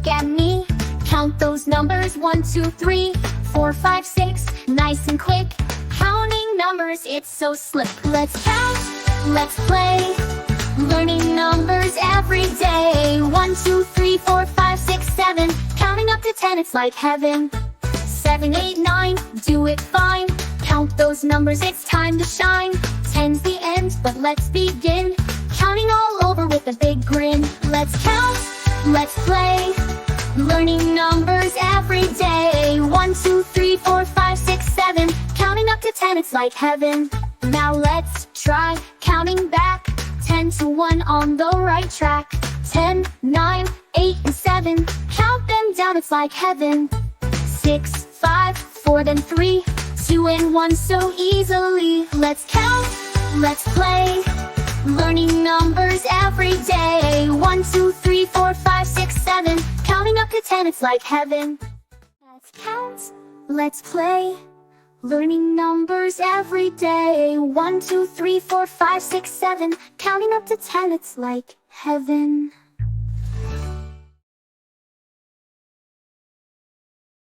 look at me. Count those numbers, 1, 2, 3, 4, 5, 6, nice and quick. Counting numbers, it's so slick. Let's count, let's play, learning numbers every day. 1, 2, 3, 4, 5, 6, 7, counting up to 10, it's like heaven. 7, 8, 9, do it fine. Count those numbers, it's time to shine. 10's the end, but let's begin. Counting all over with a big grin. Let's count, let's play, learning numbers every day. 1, 2, 3, 4, 5, 6, 7, counting up to 10, it's like heaven. Now let's try counting back. 10 to 1 on the right track. 10, 9, 8, and 7, count them down, it's like heaven. 6, 5, 4, then 3, 2, and 1 so easily. Let's count, let's play, learning numbers every day. 1, 2, 3, 4, 5, 6, 7, counting up to 10, it's like heaven. Let's count, let's play, learning numbers every day. 1, 2, 3, 4, 5, 6, 7, counting up to 10, it's like heaven.